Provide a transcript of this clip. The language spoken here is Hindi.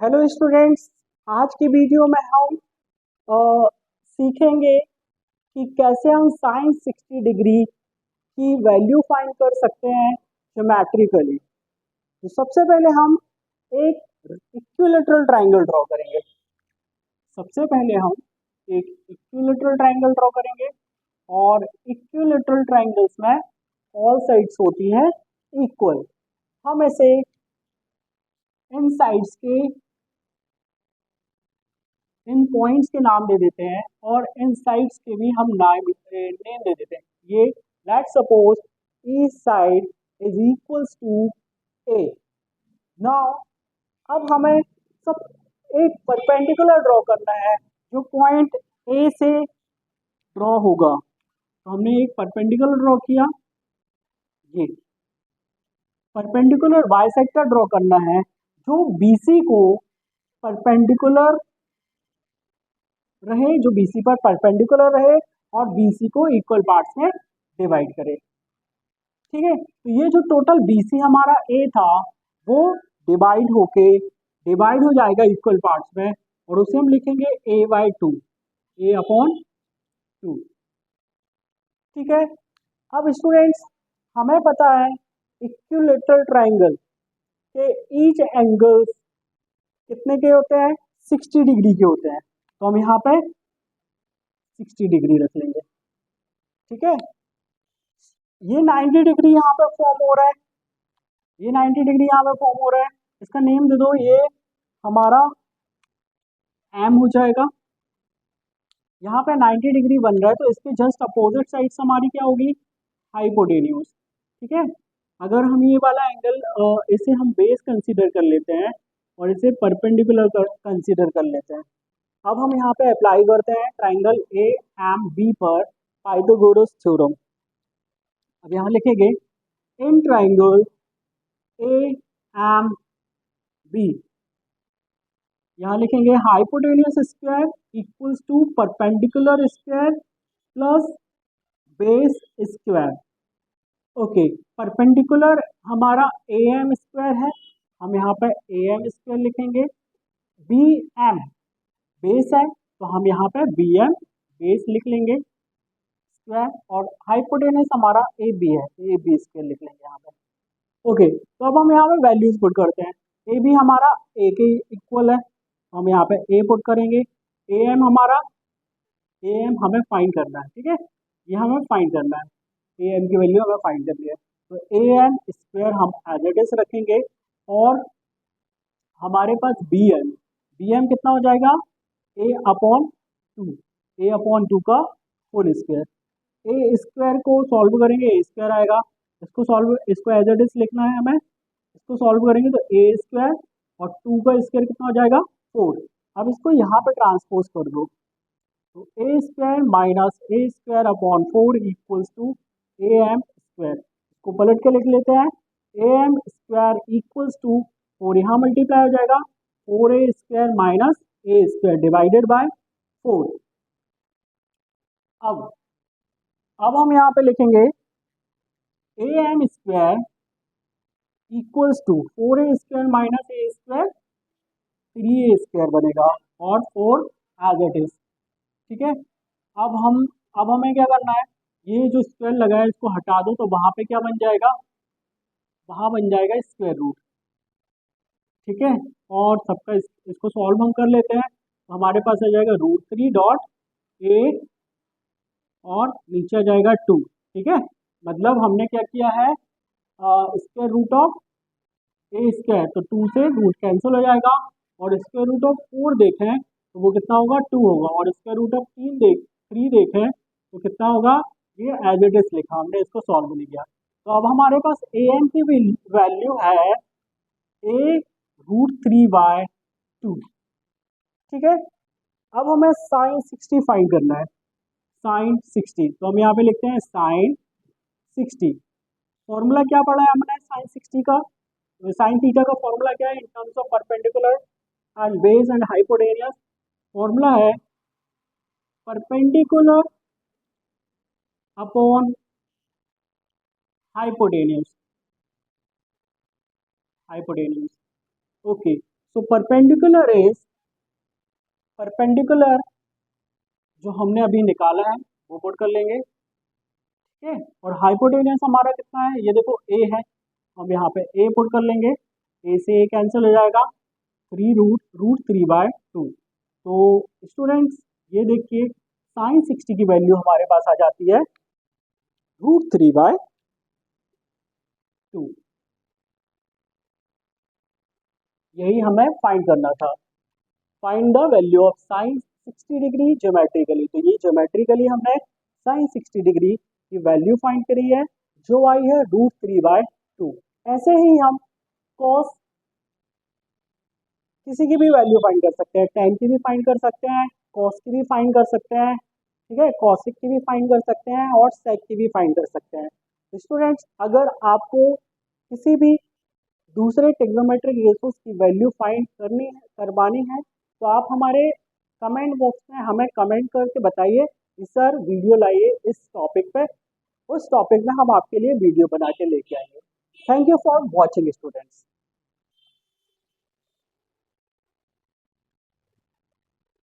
Hello students. आज की वीडियो में हम सीखेंगे कि कैसे हम साइन 60 डिग्री की वैल्यू फाइंड कर सकते हैं ज्योमेट्रिकली। तो सबसे पहले हम एक इक्विलेटरल ट्रायंगल ड्रॉ करेंगे। सबसे पहले हम एक इक्विलेटरल ट्रायंगल ड्रॉ करेंगे और इक्विलेटरल ट्रायंगल्स में ऑल साइड्स होती हैं इक्वल। हम इसे इन साइड्स के इन पॉइंट्स के नाम दे देते हैं और इन साइड्स के भी हम नेम दे देते हैं। ये let suppose each side is equals to A. Now अब हमें सब एक परपेंडिकुलर ड्रॉ करना है जो पॉइंट ए से ड्रॉ होगा। तो हमने एक परपेंडिकुलर ड्रॉ किया, ये परपेंडिकुलर बाइसेक्टर ड्रॉ करना है जो बीसी को परपेंडिकुलर रहे, जो बीसी पर परपेंडिकुलर रहे और बीसी को इक्वल पार्ट्स में डिवाइड करे। ठीक है, तो ये जो टोटल बीसी हमारा ए था वो डिवाइड हो जाएगा इक्वल पार्ट्स में और उसे हम लिखेंगे a/2, a/2। ठीक है, अब स्टूडेंट्स हमें पता है इक्विलेटरल ट्रायंगल के ईच एंगल्स कितने के होते हैं, 60 डिग्री के होते हैं। तो हम यहाँ पे 60 डिग्री रख लेंगे। ठीक है, ये 90 डिग्री यहाँ पे फॉर्म हो रहा है, ये 90 डिग्री यहाँ पे फॉर्म हो रहा है। इसका नेम दे दो, ये हमारा एम हो जाएगा। यहाँ पे 90 डिग्री बन रहा है तो इसके जस्ट अपोजिट साइड हमारी क्या होगी, हाइपोटेन्यूज। ठीक है, अगर हम ये वाला एंगल इसे हम बेस कंसीडर कर लेते हैं और इसे परपेंडिकुलर कंसीडर कर लेते हैं। अब हम यहाँ पे अप्लाई करते हैं ट्राइंगल ए एम बी पर पाइथागोरस थ्योरम। अब यहाँ लिखेंगे in triangle A M B, यहाँ लिखेंगे hypotenuse square equals to perpendicular square plus base square. Okay, perpendicular हमारा ए एम स्क्वायर है, हम यहाँ पर ए एम स्क्वायर लिखेंगे। बी एम बेस है तो हम यहाँ पे बी एम बेस लिख लेंगे स्क्वायर, और हाइपोटेनस हमारा ए बी है, ए बी स्क्वायर लिख लेंगे यहाँ पे। ओके, तो अब हम यहाँ पे वैल्यूज पुट करते हैं। ए बी हमारा ए के इक्वल है, हम यहाँ पे ए पुट करेंगे। ए एम हमारा, ए एम हमें फाइंड करना है। ठीक है, ये हमें फाइंड करना है, ए एम की वैल्यू हमें फाइंड करनी है। तो ए एम स्क्वायर हम एज इट इज रखेंगे और हमारे पास बी एम कितना हो जाएगा, a/2, a/2 का होल स्क्वायर। ए स्क्वायर को सॉल्व करेंगे ए स्क्वायर आएगा, इसको एज इट इज लिखना है हमें। इसको सॉल्व करेंगे तो ए स्क्वायर और 2 का स्क्वायर कितना हो जाएगा, 4। अब इसको यहाँ पे ट्रांसपोज कर दो, तो A square minus A square upon 4 equals to A M square. इसको पलट के लिख लेते हैं, A M square equals to 4 यहाँ मल्टीप्लाई हो जाएगा, 4a square minus A square divided by 4। अब हम यहाँ पे लिखेंगे A M square equals to 4a square minus A square, 3a square बनेगा और 4 एज इट इज। ठीक है, अब हमें क्या करना है, ये जो स्क्वायर लगा है इसको हटा दो तो वहां पे क्या बन जाएगा, वहां बन जाएगा स्क्वायर रूट। ठीक है, और सबका इसको सॉल्व हम कर लेते हैं तो हमारे पास आ जाएगा √3 ए और नीचे आ जाएगा 2। ठीक है, मतलब हमने क्या किया है, square root of A square, तो 2 से रूट कैंसिल हो जाएगा, और स्क्वायर रूट ऑफ 4 देखें तो वो कितना होगा, 2 होगा, और स्क्वायर रूट ऑफ 3 देखें तो कितना होगा, ये एज इट इज लिखा, हमने इसको सॉल्व नहीं किया। तो अब हमारे पास ए एन की वैल्यू है a√3/2। ठीक है, अब हमें साइन 60 फाइंड करना है, साइन 60। तो हम यहाँ पे लिखते हैं साइन 60। फॉर्मूला क्या पढ़ा है हमने साइन 60 का, साइन थीटा का फॉर्मूला क्या है, in terms of perpendicular and base and hypotenuse. Formula है perpendicular upon hypotenuse, hypotenuse. Okay, so perpendicular जो हमने अभी निकाला है वो पुट कर लेंगे, ठीक है। और हाइपोटेन्यूस हमारा कितना है, ये देखो ए है, हम यहाँ पे ए पुट कर लेंगे, ए से ए कैंसिल हो जाएगा, 3√√3/2। तो स्टूडेंट्स ये देखिए साइन 60 की वैल्यू हमारे पास आ जाती है √3/2। यही हमें फाइंड करना था, find the value of sine 60 degree geometrically. तो ये ज्योमेट्रिकली हमने साइन 60 डिग्री की वैल्यू फाइंड करी है, जो आई है √3/2। ऐसे ही हम कॉस किसी की भी वैल्यू फाइंड कर सकते हैं, टेन की भी फाइंड कर सकते हैं, कॉस की भी फाइंड कर सकते हैं, ठीक है, कॉसिक की भी फाइंड कर सकते हैं और सेक की भी फाइंड कर सकते हैं। तो स्टूडेंट्स अगर आपको किसी भी दूसरे ट्रिग्नोमेट्रिक रेशियोज की वैल्यू फाइंड करवानी है तो आप हमारे कमेंट बॉक्स में हमें कमेंट करके बताइए कि सर वीडियो लाइए इस टॉपिक पे, उस टॉपिक में हम आपके लिए वीडियो बना के लेके आएंगे। Thank you for watching students.